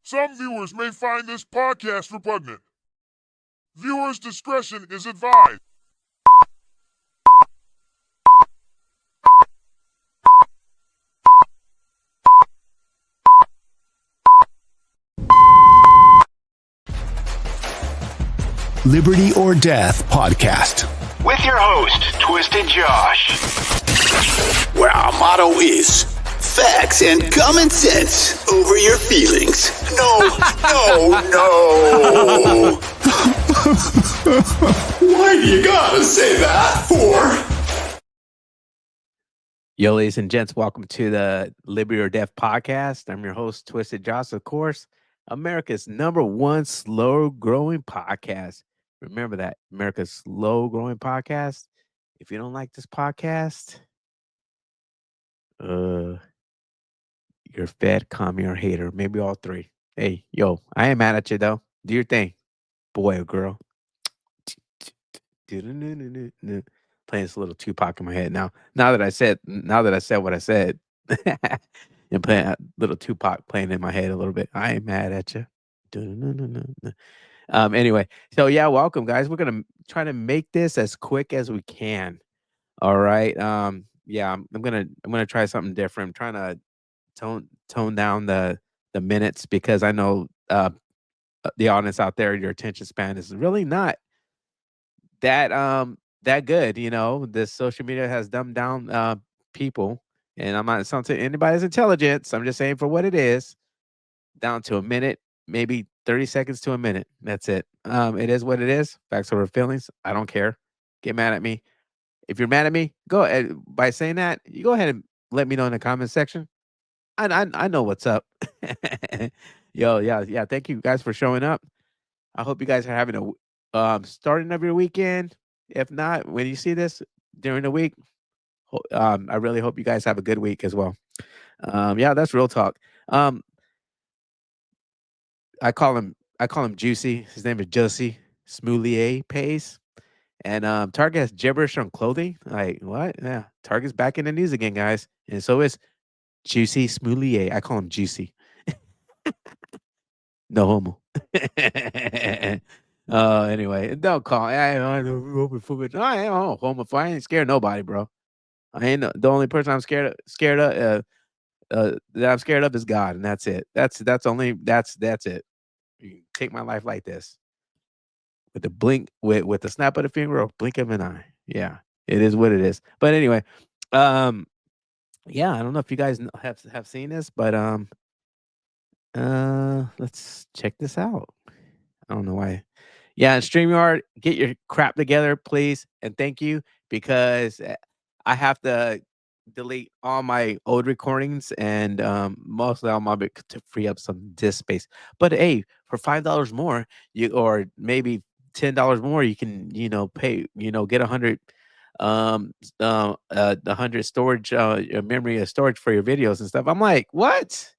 Some viewers may find this podcast repugnant. Viewers' discretion is advised. Liberty or Death podcast. With your host, Twisted Josh. Where our motto is facts and common sense over your feelings. No. Why do you gotta say that for? Yo, ladies and gents, welcome to the Liberty or Death podcast. I'm your host, Twisted Josh, of course, America's #1 slow-growing podcast. Remember that, America's slow-growing podcast. If you don't like this podcast, you're fed, commie, or hater. Maybe all three. Hey, yo, I ain't mad at you, though. Do your thing, boy or girl. Playing this little Tupac in my head now. Now that I said what I said, and playing a little Tupac playing in my head a little bit. I ain't mad at you. Anyway, so yeah, welcome guys. We're gonna try to make this as quick as we can. All right. Yeah, I'm gonna try something different. I'm trying to tone down the minutes because I know the audience out there, your attention span is really not that good. You know, this social media has dumbed down people, and I'm not something anybody's intelligence. I'm just saying for what it is, down to a minute, maybe 30 seconds to a minute. That's it. It is what it is. Facts over feelings. I don't care. Get mad at me. If you're mad at me, go ahead. By saying that, you go ahead and let me know in the comment section. I know what's up. Yo, yeah. Thank you guys for showing up. I hope you guys are having a starting of your weekend. If not, when you see this during the week, I really hope you guys have a good week as well. Yeah, that's real talk. I call him Juicy. His name is Jussie Smollett Pays. And Target has gibberish on clothing. Like, what? Yeah. Target's back in the news again, guys. And so is Jussie Smollett. I call him Juicy. No homo. Anyway, don't call. I ain't homophobic. I ain't homophobic. I ain't scared of nobody, bro. I ain't the only person I'm scared of. That I'm scared of is God, and that's it. That's it. You can take my life like this, with the blink, with the snap of the finger or blink of an eye. Yeah, it is what it is. But anyway, yeah, I don't know if you guys have seen this, but let's check this out. I don't know why. Yeah, and StreamYard, get your crap together, please, and thank you, because I have to delete all my old recordings and mostly all my to free up some disk space. But hey, for $5 more, or maybe $10 more, you can pay get 100 100 storage memory storage for your videos and stuff. I'm like, what?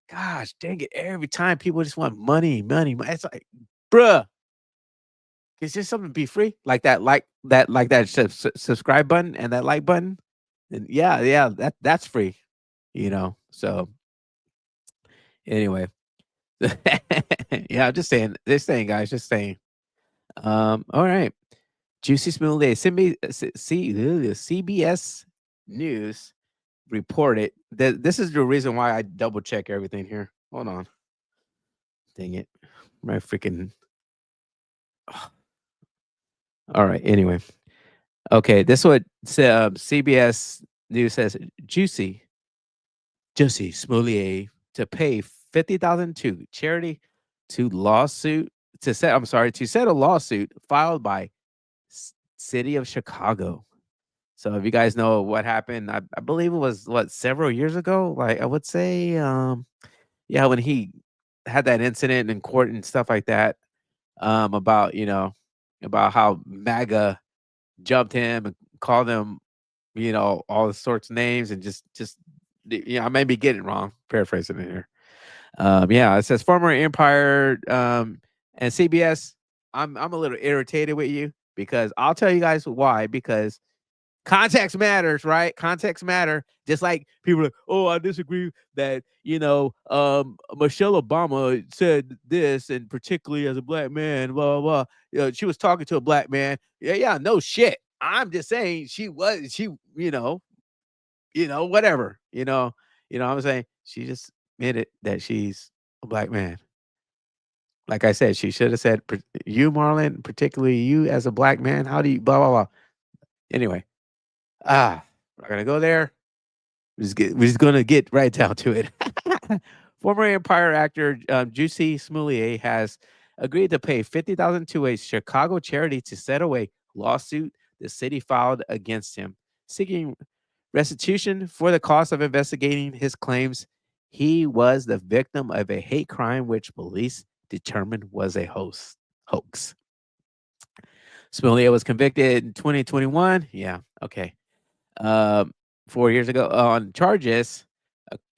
Gosh, dang it! Every time people just want money. It's like, bruh. Is there something to be free like that? Subscribe button and that like button. And yeah, that's free, So anyway, yeah, just saying, guys, just saying. All right, Jussie Smollett, CBS News reported that this is the reason why I double check everything here. Hold on, dang it, my freaking. All right, anyway. Okay, this is what CBS News says. Jussie Smollett to pay $50,000 to charity to settle lawsuit filed by City of Chicago. So if you guys know what happened, I believe it was several years ago. Like I would say, yeah, when he had that incident in court and stuff like that, about how MAGA jumped him and called him, all the sorts of names, and just I may be getting it wrong, paraphrasing it here. Yeah, it says former Empire and CBS. I'm a little irritated with you because I'll tell you guys why. Because Context matters, right? Context matter. Just like people are like, oh, I disagree that, Michelle Obama said this, and particularly as a black man, blah, blah, blah. She was talking to a black man. Yeah, no shit. I'm just saying whatever. What I'm saying? She just admitted that she's a black man. Like I said, she should have said, you, Marlon, particularly you as a black man, how do you blah, blah, blah. Anyway, we're not gonna go there. We're just gonna get right down to it. Former Empire actor Jussie Smollett has agreed to pay $50,000 to a Chicago charity to settle a lawsuit the city filed against him, seeking restitution for the cost of investigating his claims he was the victim of a hate crime which police determined was a hoax. Smollett was convicted in 2021. Yeah, okay. 4 years ago on charges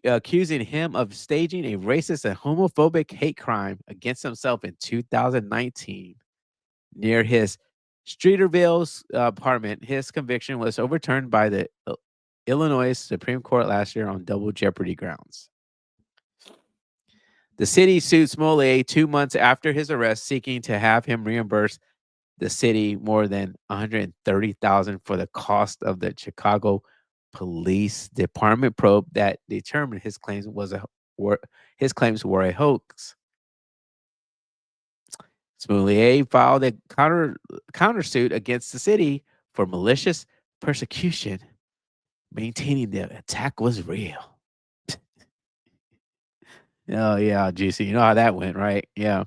accusing him of staging a racist and homophobic hate crime against himself in 2019 near his Streeterville's apartment. His conviction was overturned by the Illinois Supreme Court last year on double jeopardy grounds. The city sued Smollett 2 months after his arrest, seeking to have him reimburse the city more than $130,000 for the cost of the Chicago Police Department probe that determined his claims were a hoax. Smollett filed a countersuit against the city for malicious persecution, maintaining the attack was real. Oh yeah, Juicy, you know how that went, right? Yeah.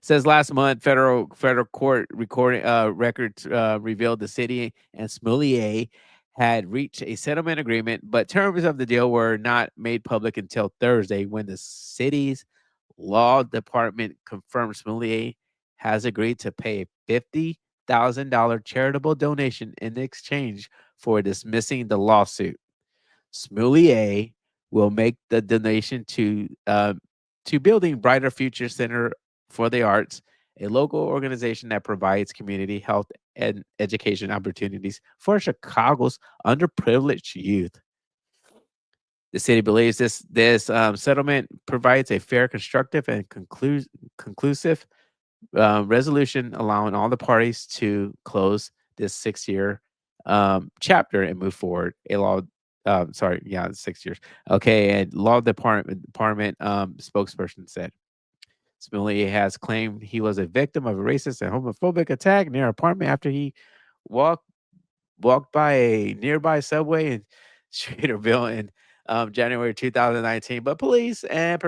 Says last month, federal court records revealed the city and Smollett had reached a settlement agreement, but terms of the deal were not made public until Thursday when the city's law department confirmed Smollett has agreed to pay a $50,000 charitable donation in exchange for dismissing the lawsuit. Smollett will make the donation to building Brighter Future Center for the Arts, a local organization that provides community health and education opportunities for Chicago's underprivileged youth. The city believes this settlement provides a fair, constructive, and conclusive resolution, allowing all the parties to close this 6-year chapter and move forward. 6 years. Okay, and law department spokesperson said. Smollett has claimed he was a victim of a racist and homophobic attack near apartment after he walked by a nearby subway in Streeterville in January 2019. But police and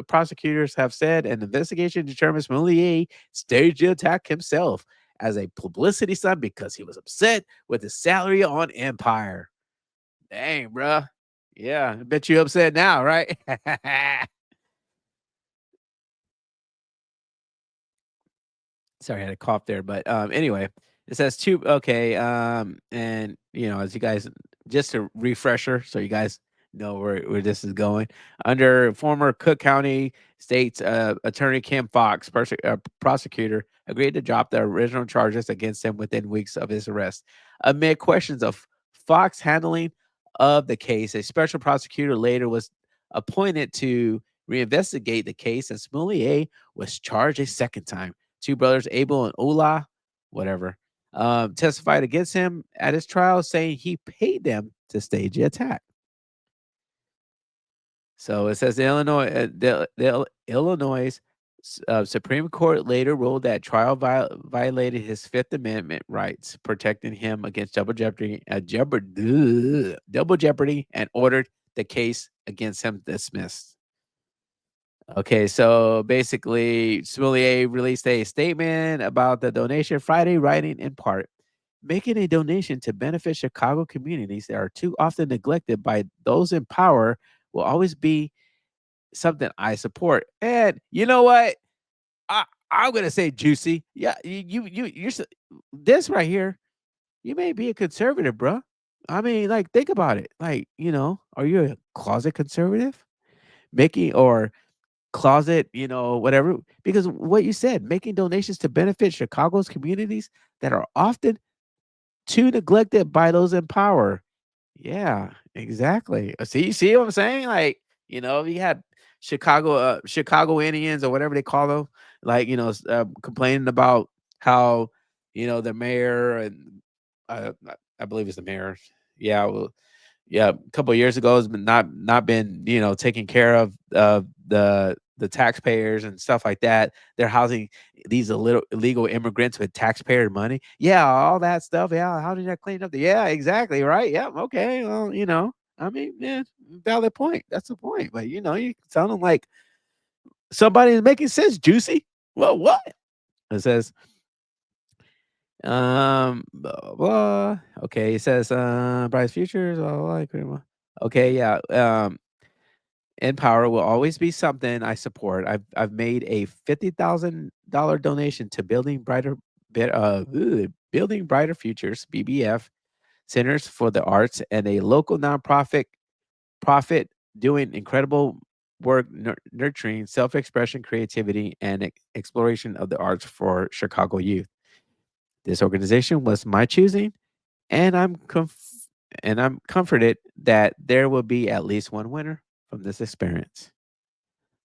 prosecutors have said an investigation determines Smollett staged the attack himself as a publicity stunt because he was upset with his salary on Empire. Dang, bruh. Yeah, I bet you upset now, right? Sorry, I had a cough there, but anyway, it says and as you guys, just a refresher, so you guys know where this is going. Under former Cook County State's Attorney Kim Fox, prosecutor, agreed to drop the original charges against him within weeks of his arrest. Amid questions of Fox handling of the case, a special prosecutor later was appointed to reinvestigate the case, and Smollett was charged a second time. Two brothers, Abel and Ola, testified against him at his trial, saying he paid them to stage the attack. So it says the Illinois Supreme Court later ruled that trial violated his Fifth Amendment rights, protecting him against double jeopardy, and ordered the case against him dismissed. Okay, so basically, Smollett released a statement about the donation Friday, writing in part, making a donation to benefit Chicago communities that are too often neglected by those in power will always be something I support. And you know what? I'm gonna say, Juicy. Yeah, you're this right here. You may be a conservative, bro. I mean, like, think about it. Like, are you a closet conservative? Closet, whatever, because what you said, making donations to benefit Chicago's communities that are often too neglected by those in power. Yeah, exactly. See what I'm saying? Like, you had Chicago Indians or whatever they call them, like, complaining about how, the mayor and I believe it's the mayor. Yeah, well, yeah, a couple of years ago has been not been, taking care of the taxpayers and stuff like that. They're housing these illegal immigrants with taxpayer money. Yeah, all that stuff. Yeah, how did that clean up? Yeah, exactly. Right. Yeah. Okay. Well, I mean, yeah, valid point. That's the point. But you sounding like somebody is making sense, Juicy. Well, what? It says, blah, blah. Okay, it says, Bryce Futures, blah, blah, blah. Okay, yeah. In power will always be something I support. I've made a $50,000 donation to Building Brighter Futures (BBF) Centers for the Arts and a local nonprofit profit doing incredible work nurturing self-expression, creativity, and exploration of the arts for Chicago youth. This organization was my choosing, and I'm comforted that there will be at least one winner from this experience.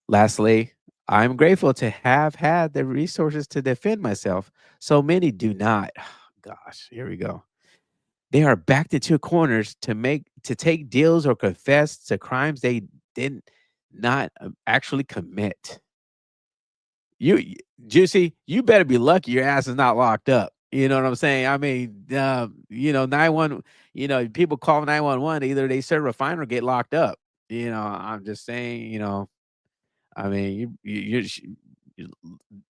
Lastly, I'm grateful to have had the resources to defend myself. So many do not. Gosh, here we go. They are backed into corners to take deals or confess to crimes they did not actually commit. Juicy, you better be lucky your ass is not locked up. You know what I'm saying? I mean, 911, people call 911, either they serve a fine or get locked up. I'm just saying, I mean,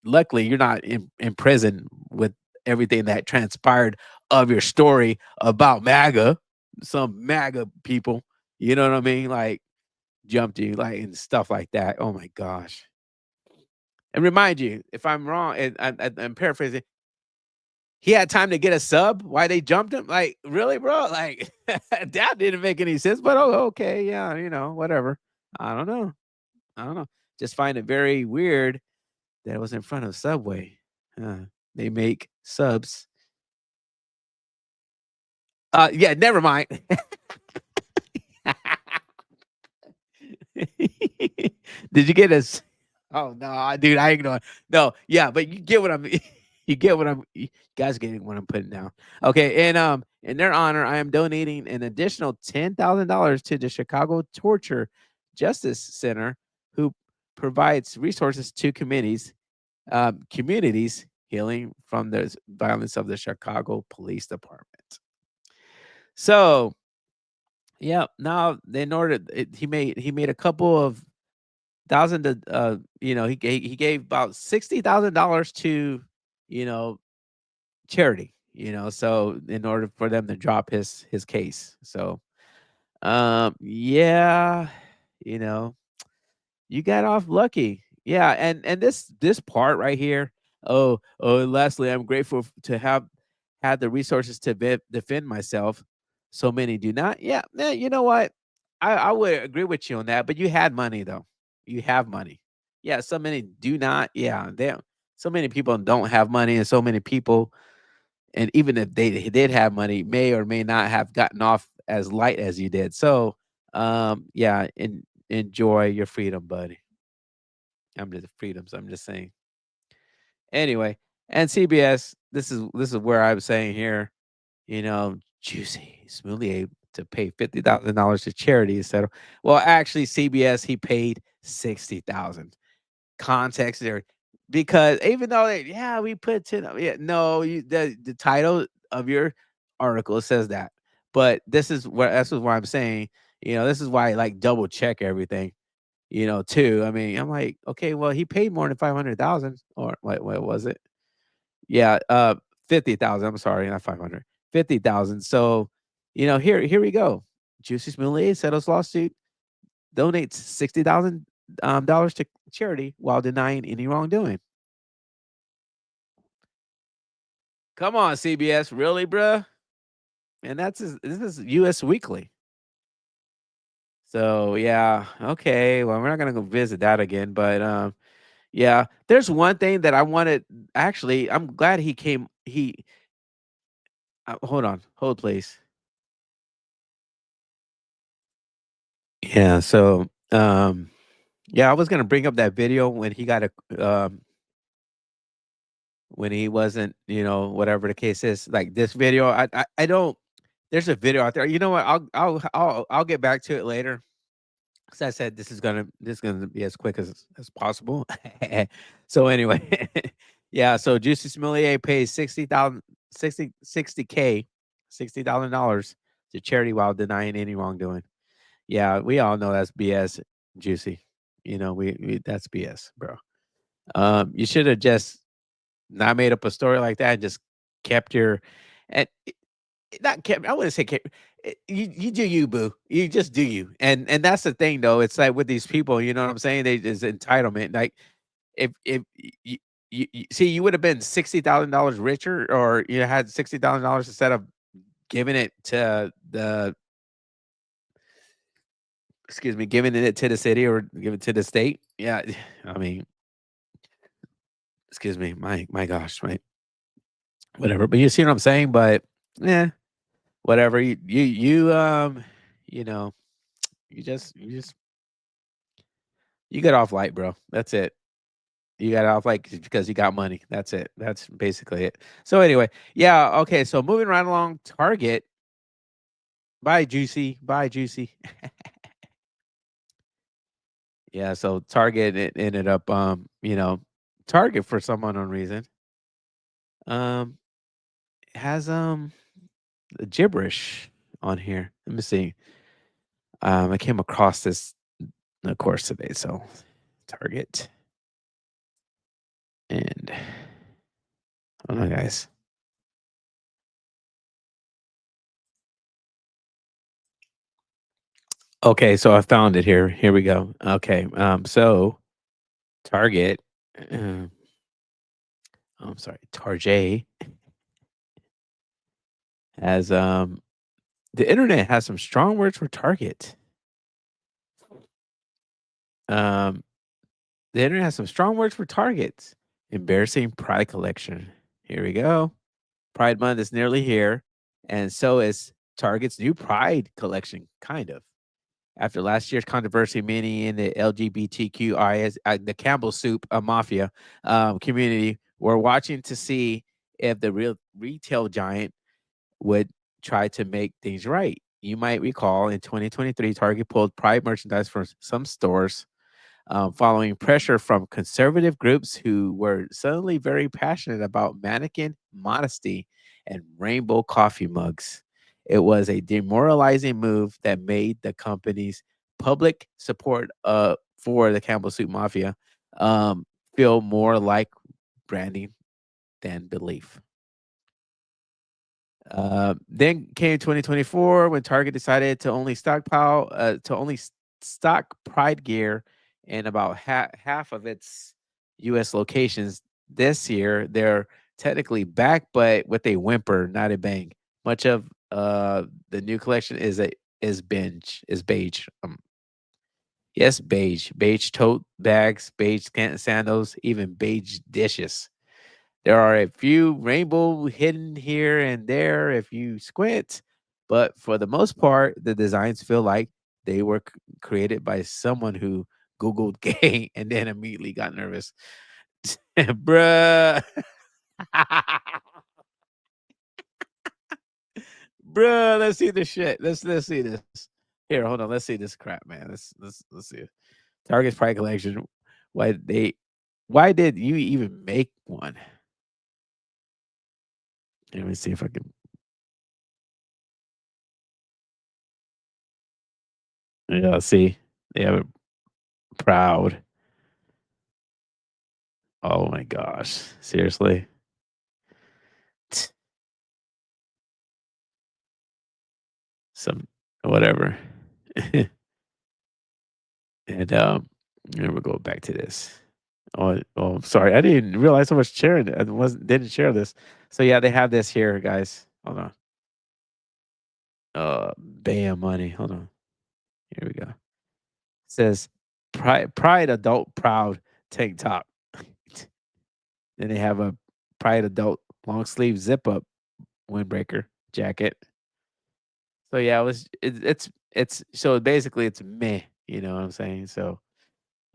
luckily you're not in prison with everything that transpired of your story about MAGA, some MAGA people, you know what I mean? Like jumped you, like, and stuff like that. Oh my gosh. And remind you, if I'm wrong, and I'm paraphrasing, he had time to get a sub. Why they jumped him? Like, really, bro? Like, that didn't make any sense. But okay, yeah, whatever. I don't know. I don't know. Just find it very weird that it was in front of Subway. They make subs. Yeah, never mind. Did you get us? Oh no, dude, I ain't going. No, yeah, but you get what I'm. You get what I'm. You guys getting what I'm putting down. Okay, and in their honor, I am donating an additional $10,000 to the Chicago Torture Justice Center, who provides resources to communities healing from the violence of the Chicago Police Department. So, yeah, now in order, he made a couple of thousand to he gave about $60,000 to you know charity, so in order for them to drop his case. So yeah, you know you got off lucky. Yeah, and this part right here. And lastly, I'm grateful to have had the resources to defend myself. So many do not. Yeah, man, you know what? I would agree with you on that. But you had money though. You have money. Yeah, so many do not. Yeah, so many people don't have money, and so many people, and even if they did have money, may or may not have gotten off as light as you did. So, yeah, enjoy your freedom, buddy. I'm just freedoms. I'm just saying. Anyway, and CBS, this is where I'm saying here, Juicy smoothly able to pay $50,000 to charity instead of, well, actually CBS he paid 60,000. Context there, because even though we put 10, yeah, no, the title of your article says that, but this is why I'm saying, this is why I like double check everything, too. I mean, I'm like, okay, well, he paid more than 500,000, or what was it? Yeah, 50,000. I'm sorry, not 500. 50,000. So, here we go. Juicy Smollett settles lawsuit, donates $60,000 dollars to charity while denying any wrongdoing. Come on, CBS, really, bruh? And this is U.S. Weekly. So yeah, okay. Well, we're not gonna go visit that again, but yeah. There's one thing that I wanted. Actually, I'm glad he came. Hold on. Hold, please. Yeah. So, yeah, I was gonna bring up that video when he got when he wasn't, whatever the case is. Like this video, I don't. There's a video out there. You know what? I'll get back to it later. Because I said this is gonna be as quick as possible. So anyway, yeah. So Jussie Smollett pays 60K, $60,000 to charity while denying any wrongdoing. Yeah, we all know that's BS, Juicy. We that's BS, bro. You should have just not made up a story like that and just kept your and not kept. I wouldn't say kept. You do you, boo. You just do you, and that's the thing, though. It's like with these people, you know what I'm saying? They is entitlement. Like if you see, you would have been $60,000 richer, or you had $60,000 instead of giving it to the excuse me, giving it to the city or giving it to the state. Yeah, I mean, excuse me, my gosh, right? Whatever. But you see what I'm saying? But yeah, whatever. You know, you just you get off light, bro. That's it. You got off light because you got money. That's it. That's basically it. So anyway, yeah, okay. So moving right along, Target. Bye, Juicy. Bye, Juicy. Yeah, so Target it ended up Target for some unknown reason. Um has gibberish on here. Let me see. I came across this of course today, so Target and hold on, guys. Okay, so I found it here. Here we go. Okay, so Target. I'm sorry, Target has the internet has some strong words for Target. Um, the internet has some strong words for Targets. Embarrassing pride collection. Here we go. Pride Month is nearly here, and so is Target's new Pride collection, kind of. After last year's controversy, many in the LGBTQIS, the Campbell Soup Mafia community were watching to see if the real retail giant would try to make things right. You might recall in 2023, Target pulled Pride merchandise from some stores following pressure from conservative groups who were suddenly very passionate about mannequin modesty and rainbow coffee mugs. It was a demoralizing move that made the company's public support for the Campbell Soup Mafia feel more like branding than belief. Then came 2024 when Target decided to only stock Pride gear in about half of its U.S. locations. This year, they're technically back, but with a whimper, not a bang. Much of the new collection is beige. Yes, beige tote bags, beige sandals, even beige dishes. There are a few rainbow hidden here and there if you squint, but for the most part, the designs feel like they were created by someone who Googled gay and then immediately got nervous. Bruh. Bruh, let's see this shit. Let's see this. Here, hold on. Let's see this crap, man. Let's see it. Target's Pride collection. Why did you even make one? Let me see if I can. Yeah, see, they have it proud. Oh my gosh, seriously. Some whatever. And we'll go back to this. Oh, sorry, I didn't realize I was sharing it. I didn't share this. So yeah, they have this here, guys. Hold on. Bam money. Hold on. Here we go. It says Pride Adult Proud tank top. Then they have a Pride Adult long sleeve zip up windbreaker. jacket. So yeah, it's so basically it's meh. You know what I'm saying? So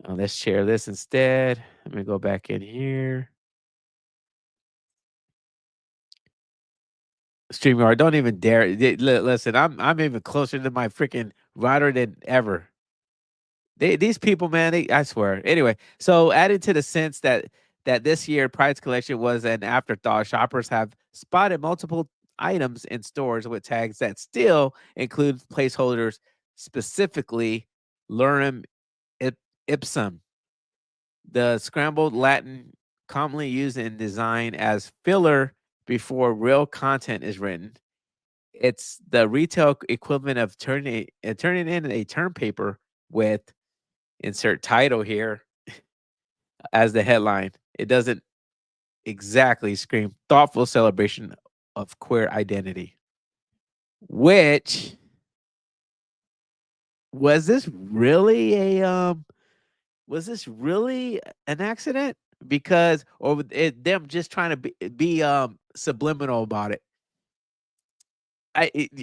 let's share this instead. Let me go back in here. StreamYard, don't even dare. Listen, I'm even closer to my freaking router than ever. These people, man, I swear. Anyway, so added to the sense that this year Pride's collection was an afterthought, shoppers have spotted multiple items in stores with tags that still include placeholders, specifically Lorem Ipsum, the scrambled Latin commonly used in design as filler before real content is written. It's the retail equivalent of turning in a term paper with insert title here as the headline. It doesn't exactly scream thoughtful celebration of queer identity. Which was this really an accident? Because or them just trying to be subliminal about it.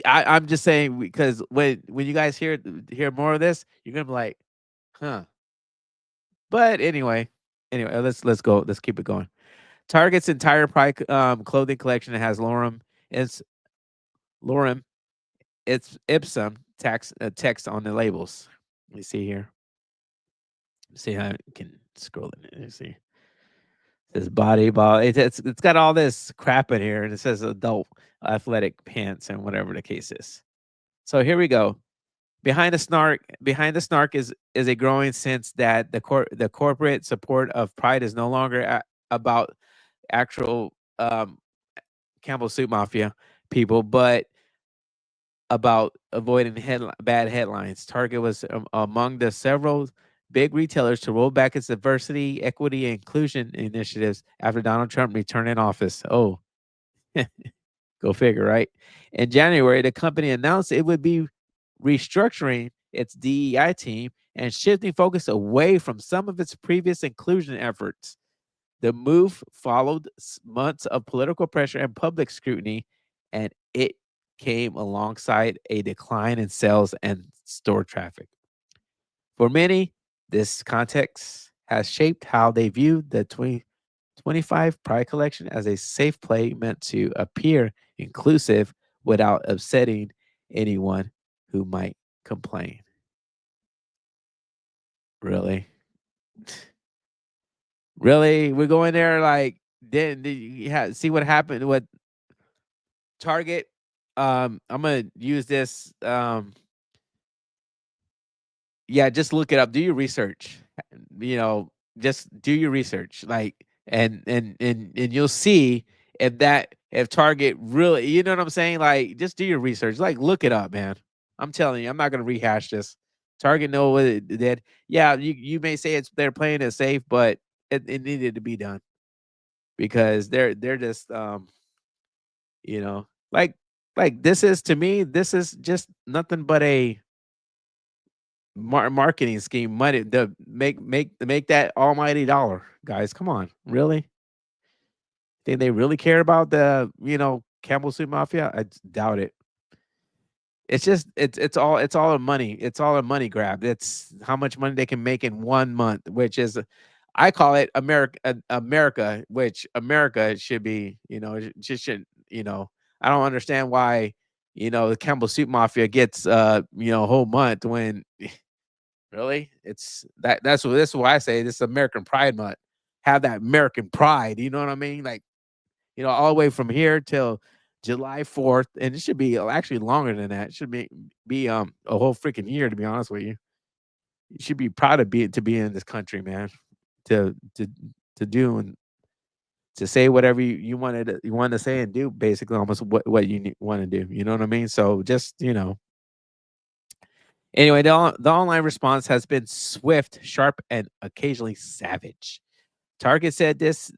I'm just saying because when you guys hear more of this, you're gonna be like, huh. But anyway, let's go. Let's keep it going. Target's entire Pride clothing collection has Lorem. It's Lorem. It's Ipsum text on the labels. Let me see here. See how I can scroll it. Let me see. It says body ball. It's got all this crap in here, and it says adult athletic pants and whatever the case is. So here we go. Behind the snark is a growing sense that the corporate support of Pride is no longer about actual Campbell Soup Mafia people, but about avoiding bad headlines. Target was among the several big retailers to roll back its diversity, equity, and inclusion initiatives after Donald Trump returned in office. Oh, go figure, right? In January, the company announced it would be restructuring its DEI team and shifting focus away from some of its previous inclusion efforts. The move followed months of political pressure and public scrutiny, and it came alongside a decline in sales and store traffic. For many, this context has shaped how they view the 2025 Pride collection as a safe play meant to appear inclusive without upsetting anyone who might complain. Really? Really? We're going there like then you see what happened with Target. I'm gonna use this. Yeah, just look it up. Do your research. You know, just do your research. Like, and you'll see if Target really, you know what I'm saying? Like, just do your research. Like, look it up, man. I'm telling you, I'm not gonna rehash this. Target know what it did. Yeah, you may say they're playing it safe, but it needed to be done because they're just you know, like this is to me, this is just nothing but a marketing scheme, money to make that almighty dollar, guys. Come on, really? Think they really care about the Campbell Soup Mafia? I doubt it. It's just it's all a money. It's all a money grab. It's how much money they can make in 1 month, which is I call it America, which America should be, just should, I don't understand why, the Campbell Soup Mafia gets a whole month when really this is why I say this is American Pride Month. Have that American pride, you know what I mean? Like, all the way from here till July 4th, and it should be actually longer than that. It should be a whole freaking year, to be honest with you. You should be proud of to be in this country, man. To do and to say whatever you wanted to say and do, basically almost what you want to do. You know what I mean? So just anyway, the online response has been swift, sharp, and occasionally savage. Target said this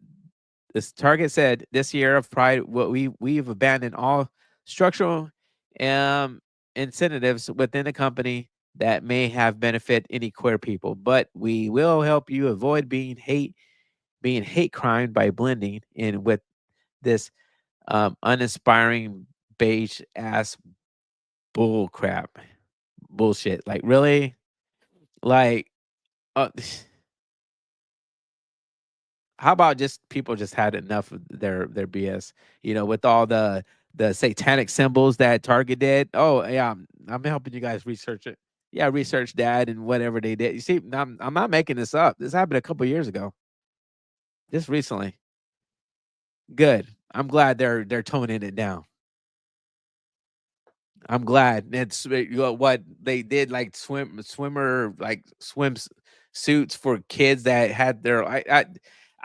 Target said this year of Pride, what we've abandoned all structural incentives within the company that may have benefit any queer people, but we will help you avoid being hate crime by blending in with this uninspiring beige ass bull crap, bullshit. Like really, like, uh, how about just people just had enough of their BS? You know, with all the satanic symbols that Target did. Oh yeah, I'm helping you guys research it. Yeah, research that and whatever they did. You see, I'm not making this up. This happened a couple years ago, just recently. Good. I'm glad they're toning it down. I'm glad it's what they did, like swimmer like suits for kids that had their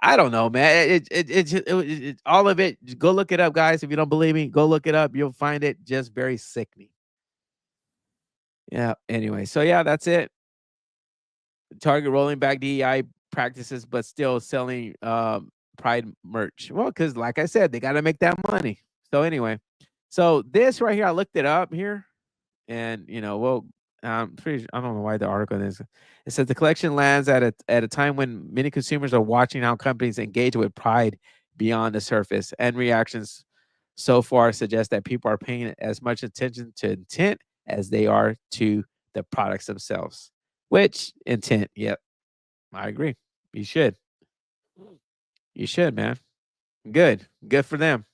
I don't know, man. All of it. Go look it up, guys. If you don't believe me, go look it up. You'll find it just very sickening. Yeah. Anyway, so yeah, that's it. Target rolling back DEI practices, but still selling Pride merch. Well, because like I said, they got to make that money. So anyway, so this right here, I looked it up here. And well, I don't know why the article is. It says the collection lands at a time when many consumers are watching how companies engage with pride beyond the surface, and reactions so far suggest that people are paying as much attention to intent as they are to the products themselves. Which intent? Yep, I agree. You should. You should, man. Good for them.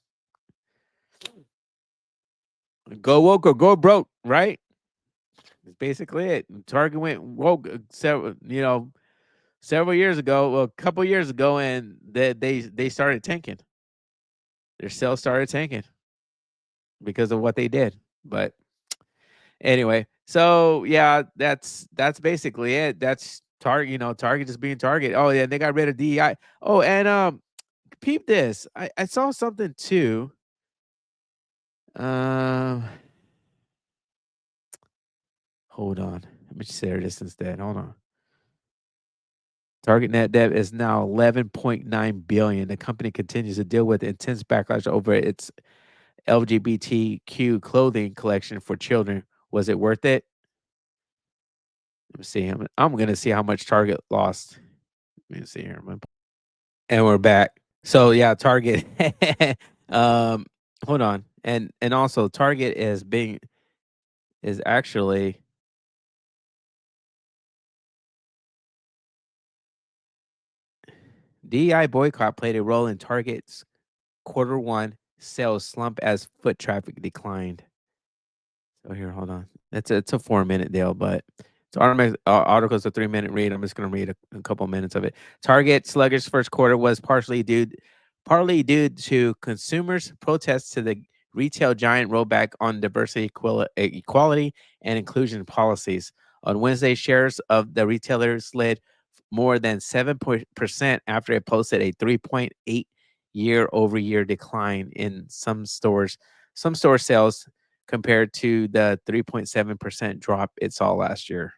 Go woke or go broke, right? That's basically it. Target went woke several years ago, well, a couple years ago, and they started tanking. Their sales started tanking because of what they did. But anyway, so yeah, that's basically it. That's Target. Target just being Target. Oh yeah, they got rid of DEI. Oh, and peep this. I saw something too. Um, hold on. Let me share this instead. Hold on. Target net debt is now 11.9 billion. The company continues to deal with intense backlash over its LGBTQ clothing collection for children. Was it worth it? Let me see. I'm going to see how much Target lost. Let me see here. And we're back. So yeah, Target. Hold on. And also Target is actually DEI boycott played a role in Target's Q1 sales slump as foot traffic declined. So here, hold on. It's a 4-minute deal, but article's a 3-minute read. I'm just going to read a couple minutes of it. Target sluggish first quarter was partly due to consumers' protests to the retail giant rollback on diversity, equality, and inclusion policies. On Wednesday, shares of the retailer slid more than 7% after it posted a 3.8 year-over-year decline in some stores. Some store sales compared to the 3.7% drop it saw last year.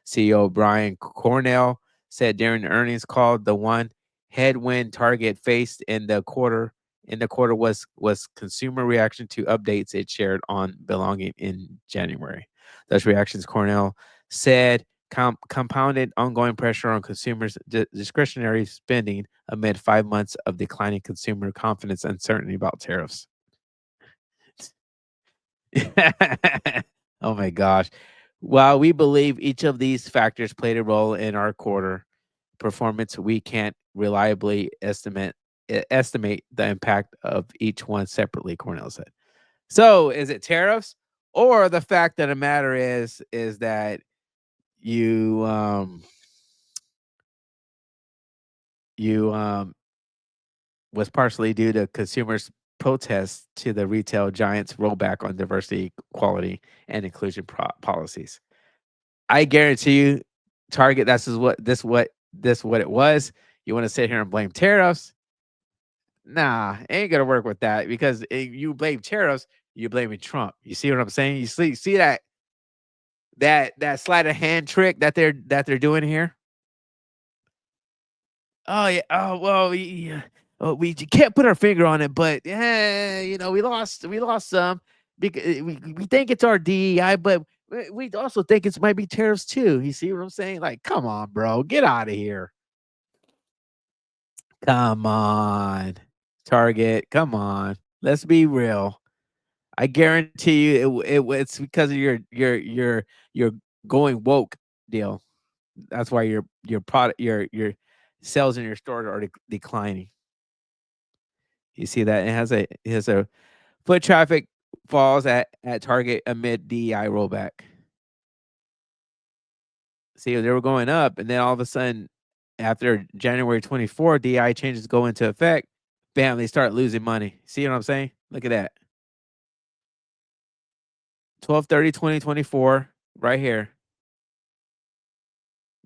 CEO Brian Cornell said during the earnings call, the one headwind Target faced in the quarter was consumer reaction to updates it shared on belonging in January. Those reactions, Cornell said, compounded ongoing pressure on consumers' discretionary spending amid 5 months of declining consumer confidence and uncertainty about tariffs. Oh my gosh. While we believe each of these factors played a role in our quarter performance, we can't reliably estimate the impact of each one separately, Cornell said. So is it tariffs, or the fact of the matter is that you was partially due to consumers' protests to the retail giant's rollback on diversity, equality, and inclusion policies. I guarantee you, Target, what it was. You want to sit here and blame tariffs? Nah, ain't gonna work with that, because if you blame tariffs, you're blaming Trump. You see what I'm saying? You see that sleight of hand trick that they're doing here? Oh yeah. Oh well, yeah. Oh, we can't put our finger on it, but yeah, we lost some because we think it's our DEI, but we also think it might be tariffs too. You see what I'm saying? Like, come on, bro, get out of here. Come on, Target. Come on, let's be real. I guarantee you, it's because of your going woke deal. That's why your product your sales in your stores are declining. You see that it has a foot traffic falls at Target amid DEI rollback. See, they were going up, and then all of a sudden, after January 24, DEI changes go into effect. Bam, they start losing money. See what I'm saying? Look at that. 12/30/2024, right here.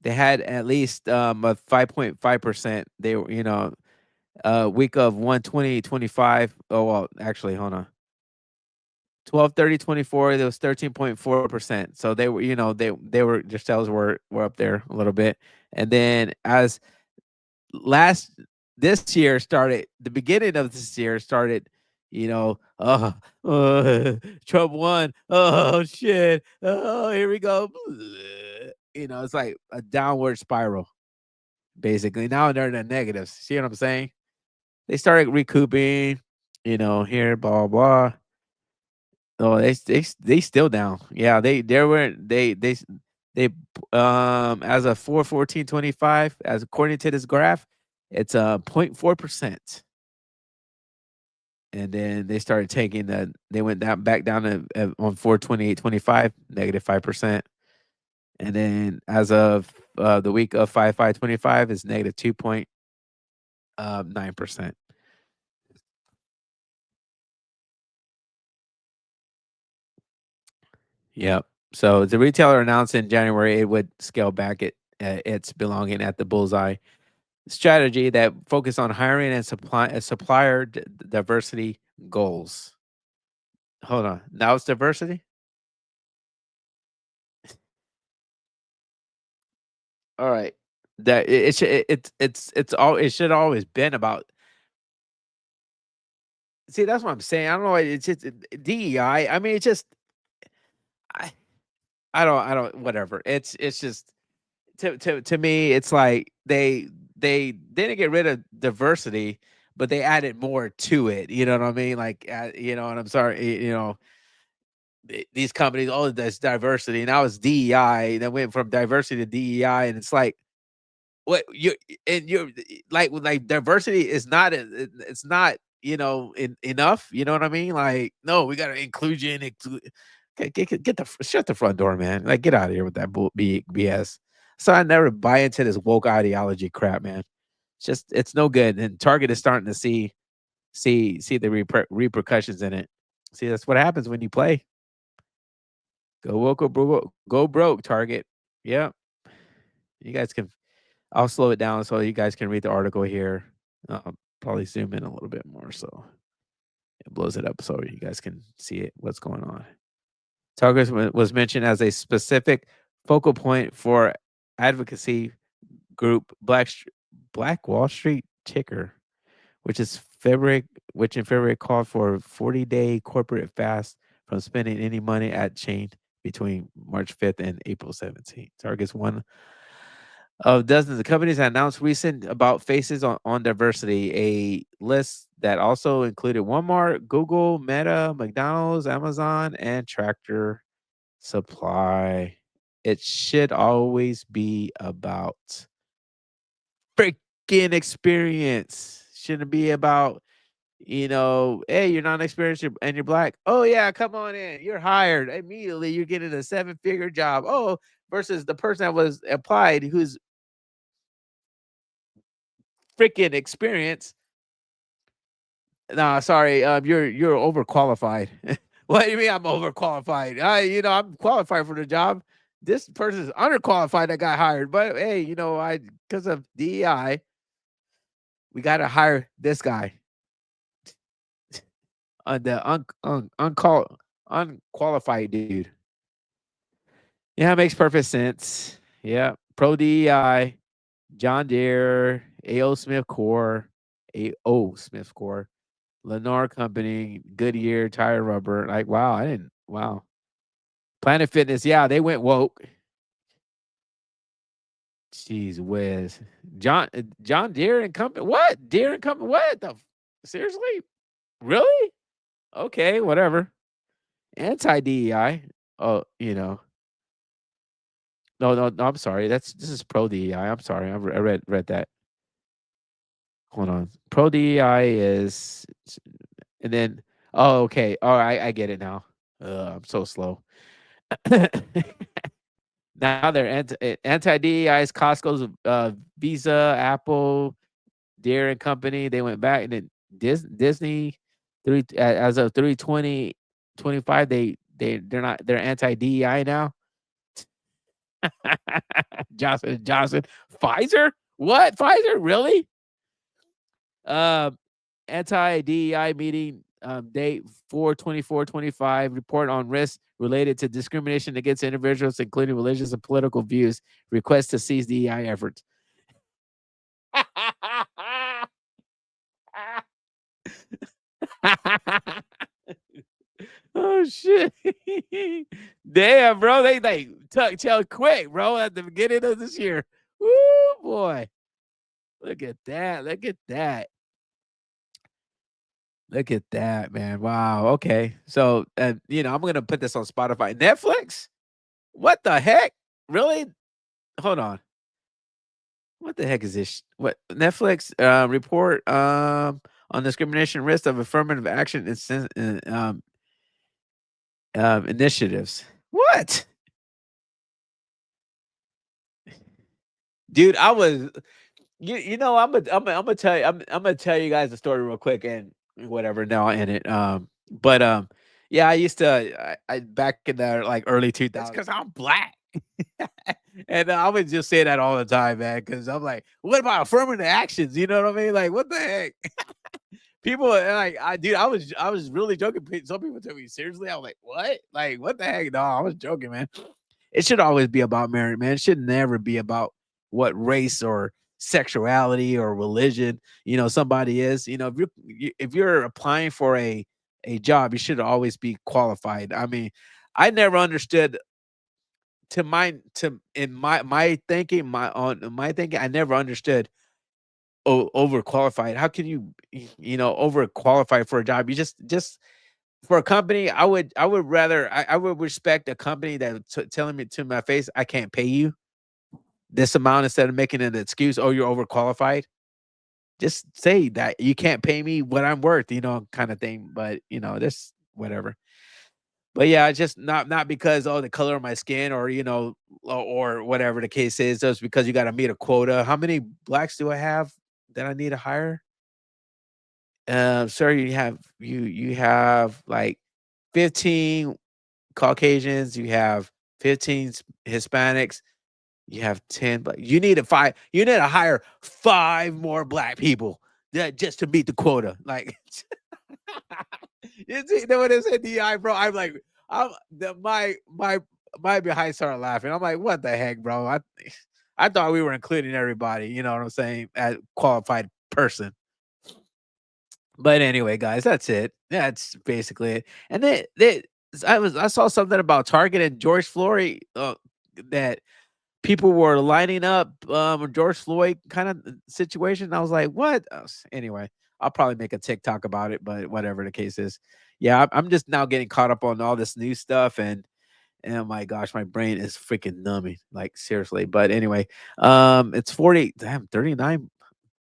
They had at least a 5.5%. They were, week of 1/20/25. Oh well, actually, hold on. 12/30/24, there was 13.4%. So they were, they were their sales were up there a little bit. And then as last this year started, the beginning of this year started, Trump won. Oh shit. Oh, here we go. It's like a downward spiral, basically. Now they're in the negatives. See what I'm saying? They started recouping, here, blah blah. Oh, they still down. Yeah, they were they as of 4/14/25, as according to this graph, it's 0.4%. And then they started taking they went down back down to on 4/28/25, -5%. And then as of the week of 5/5/25 is -2.9%. Yep. So the retailer announced in January it would scale back its belonging at the bullseye strategy that focused on hiring and supplier diversity goals. Hold on. Now it's diversity? All right. That it should it should always been about. See, that's what I'm saying. I don't know. It's just DEI. I mean, it's just I I don't whatever. It's just to me, it's like they didn't get rid of diversity, but they added more to it. You know what I mean? Like, and I'm sorry, these companies, oh, there's diversity. Now it's DEI. That went from diversity to DEI, and it's like, what you and you're like diversity is not it's not enough. You know what I mean? Like, no, we got to inclusion. Get the shut the front door, man. Like, get out of here with that BS. So I never buy into this woke ideology crap, man. It's no good. And Target is starting to see the repercussions in it. See, that's what happens when you play. Go woke or go broke, Target. Yeah. You guys can I'll slow it down so you guys can read the article here. Probably zoom in a little bit more so it blows it up so you guys can see it, what's going on. Target was mentioned as a specific focal point for advocacy group Black Wall Street Ticker, which in February called for a 40-day corporate fast from spending any money at chain between March 5th and April 17th. Target's one of dozens of companies that announced recent about faces on diversity, a list that also included Walmart, Google, Meta, McDonald's, Amazon, and Tractor Supply. It should always be about freaking experience. Shouldn't be about, hey, you're not experienced and you're black. Oh yeah, come on in. You're hired immediately. You're getting a 7-figure job. Oh, versus the person that was applied who's freaking experience. Nah, sorry. You're overqualified. What do you mean I'm overqualified? I'm qualified for the job. This person is underqualified that got hired. But hey, because of DEI, we got to hire this guy. The unqualified dude. Yeah, it makes perfect sense. Yeah, pro DEI, John Deere, AO Smith Core, Lennar Company, Goodyear Tire Rubber. Like, wow. Planet Fitness, yeah, they went woke. Jeez whiz. John Deere and Company. What? Deere and Company. What? Seriously? Really? Okay, whatever. anti-DEI. Oh, no, no. I'm sorry. This is pro DEI. I'm sorry. I read that. Hold on. Pro DEI is, and then okay. All right, I get it now. I'm so slow. Now they're anti DEI is Costco's, Visa, Apple, Deere and Company. They went back, and then Disney as of 3/20/25, they're anti DEI now. Johnson, Pfizer, what? Pfizer, really? Anti DEI meeting, date 4/24/25. Report on risks related to discrimination against individuals, including religious and political views. Request to cease DEI efforts. Oh shit! Damn, bro, they tuck tail quick, bro, at the beginning of this year. Woo, boy! Look at that! Look at that! Look at that, man! Wow. Okay, so I'm gonna put this on Spotify, Netflix. What the heck? Really? Hold on. What the heck is this? What Netflix report on discrimination risk of affirmative action initiatives? What? Dude, I was I'm gonna tell you I'm gonna tell you guys a story real quick and whatever. Now I'll end it. But yeah, I used to I back in the like early 2000s because I'm black. And I would just say that all the time, man, because I'm like, what about affirmative actions? You know what I mean? Like, what the heck? People are like, I was really joking. Some people took me seriously. I was like, what? Like, what the heck? No, I was joking, man. It should always be about merit, man. It should never be about what race or sexuality or religion, somebody is. If you're applying for a job, you should always be qualified. I mean, I never understood in my thinking, I never understood overqualified. How can you overqualified for a job? You just for a company, I would respect a company that telling me to my face, I can't pay you this amount instead of making an excuse. Oh, you're overqualified. Just say that you can't pay me what I'm worth, kind of thing. But this whatever. But yeah, it's just not because the color of my skin or or whatever the case is. Just because you got to meet a quota. How many blacks do I have that I need to hire? Sir, you have like 15 Caucasians, you have 15 Hispanics, you have 10, but you need to hire 5 more black people just to meet the quota. Like you know what it said, DI, bro. I'm like, my behind started laughing. I'm like, what the heck, bro? I thought we were including everybody, you know what I'm saying, as qualified person. But anyway, guys, that's it. That's basically it. And I saw something about Target and George Floyd, that people were lining up, George Floyd kind of situation. I was like, what? Anyway, I'll probably make a TikTok about it, but whatever the case is. Yeah, I'm just now getting caught up on all this new stuff, and oh my gosh, my brain is freaking numbing, like seriously. But anyway, it's 39.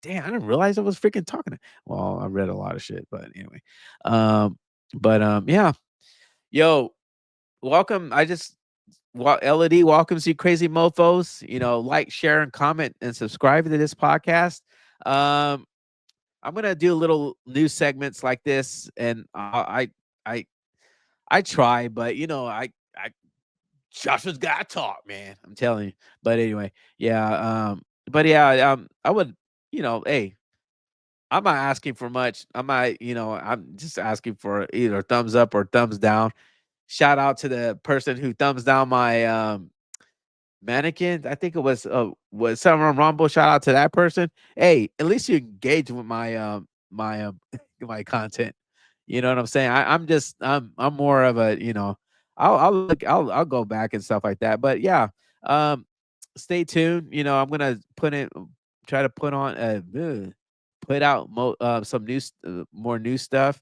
Damn, I didn't realize I was freaking talking. Well, I read a lot of shit, but anyway. Yeah. Yo, welcome. Elit welcomes you, crazy mofos. Like, share, and comment, and subscribe to this podcast. I'm gonna do little news segments like this, and I try, but Joshua's got to talk, man. I'm telling you. But anyway, yeah. But yeah, I would, hey, I'm not asking for much. I'm just asking for either thumbs up or thumbs down. Shout out to the person who thumbs down my mannequin. I think it was someone on Rumble. Shout out to that person. Hey, at least you engage with my my content. You know what I'm saying? I'm more of a, I'll go back and stuff like that. But yeah, stay tuned. I'm gonna try to put out some more new stuff.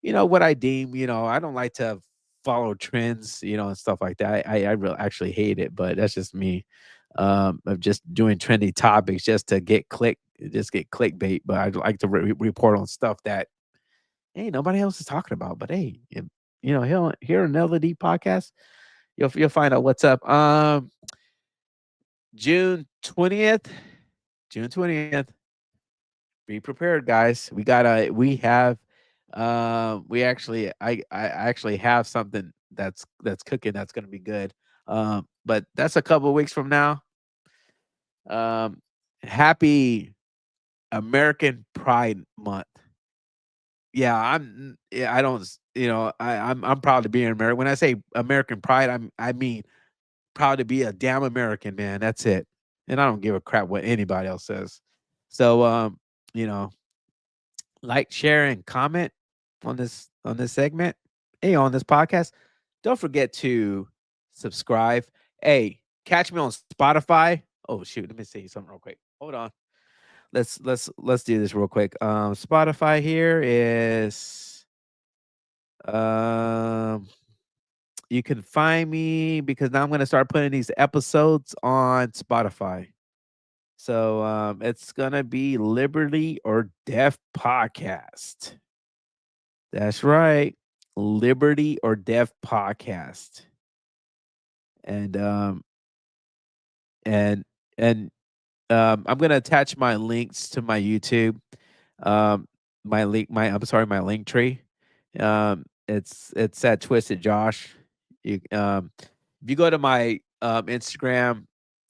What I deem, I don't like to follow trends, and stuff like that. I really actually hate it, but that's just me. Of just doing trendy topics just to get clickbait. But I'd like to report on stuff that nobody else is talking about. But hey, here on Elit podcast, you'll find out what's up. June 20th. June 20th. Be prepared, guys. We actually have something that's cooking that's gonna be good. But that's a couple of weeks from now. Happy American Pride Month. Yeah, I don't I'm proud to be an American. When I say American Pride, I mean proud to be a damn American, man. That's it. And I don't give a crap what anybody else says. So like, share, and comment on this segment. Hey, on this podcast. Don't forget to subscribe. Hey, catch me on Spotify. Oh shoot, let me see something real quick. Hold on. Let's do this real quick. Spotify here is you can find me because now I'm gonna start putting these episodes on Spotify. So it's gonna be Liberty or Death Podcast. That's right. Liberty or Death Podcast. And I'm gonna attach my links to my YouTube. My link tree. It's at Twisted Josh. If you go to my Instagram,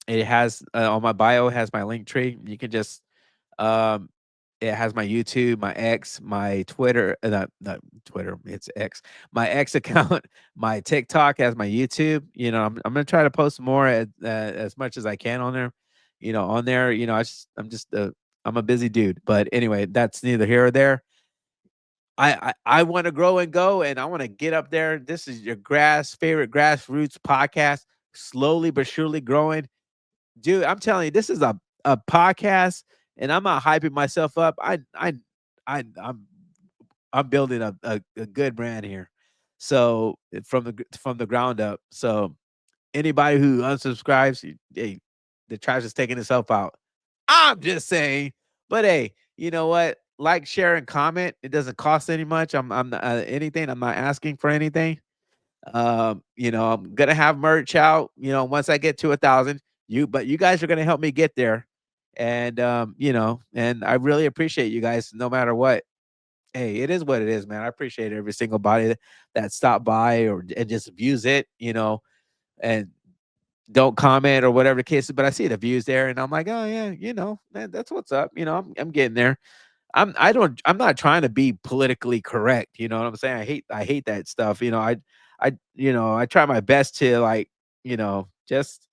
it has on my bio, it has my link tree. You can just it has my YouTube, my X, my Twitter, not Twitter, it's X. My X account, my TikTok has my YouTube. I'm gonna try to post more as much as I can on there. On there, I'm a busy dude. But anyway, that's neither here or there. I want to grow and go, and I want to get up there. This is your favorite grassroots podcast, slowly but surely growing. Dude, I'm telling you, this is a podcast, and I'm not hyping myself up. I'm building a good brand here. So from the ground up. So anybody who unsubscribes, hey, the trash is taking itself out. I'm just saying. But hey, you know what? Like, share, and comment. It doesn't cost any much. I'm not, anything. I'm not asking for anything. I'm gonna have merch out. Once I get to 1,000, but you guys are gonna help me get there, and and I really appreciate you guys. No matter what, hey, it is what it is, man. I appreciate every single body that stopped by and just views it. And don't comment or whatever the case is, but I see the views there, and I'm like, oh yeah, man, that's what's up. I'm getting there. I'm not trying to be politically correct. You know what I'm saying? I hate that stuff. I try my best to, like, just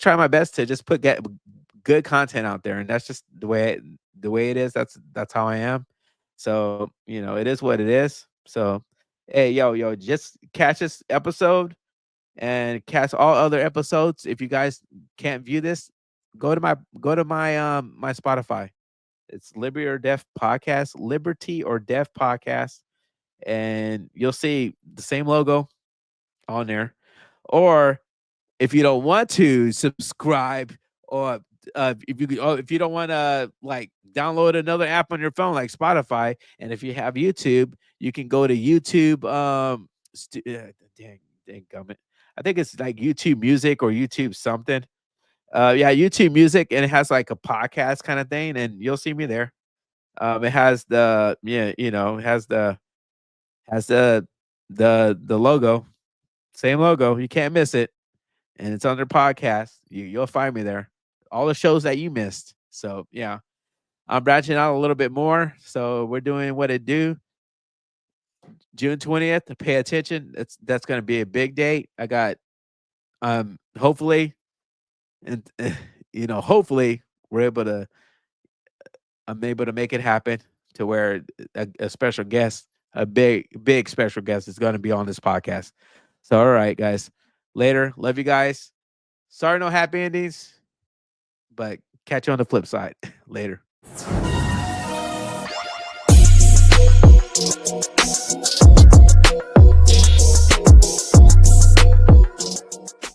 try my best to just get good content out there, and that's just the way it is. That's how I am. So it is what it is. So hey, yo, just catch this episode and catch all other episodes. If you guys can't view this, go to my my Spotify. It's Liberty or Death Podcast, and you'll see the same logo on there. Or if you don't want to subscribe, or if you don't want to, like, download another app on your phone like Spotify, and if you have YouTube, you can go to YouTube. Dang gummit. I think it's like YouTube Music or YouTube something. YouTube Music, and it has like a podcast kind of thing, and you'll see me there. It has the logo, same logo. You can't miss it, and it's under podcast. You'll find me there. All the shows that you missed. So yeah, I'm branching out a little bit more. So we're doing what it do. June 20th. Pay attention. That's going to be a big date. I got hopefully, and hopefully I'm able to make it happen to where a special guest, a big special guest, is going to be on this podcast. So all right, guys, later. Love you guys. Sorry, no happy endings, but catch you on the flip side. Later.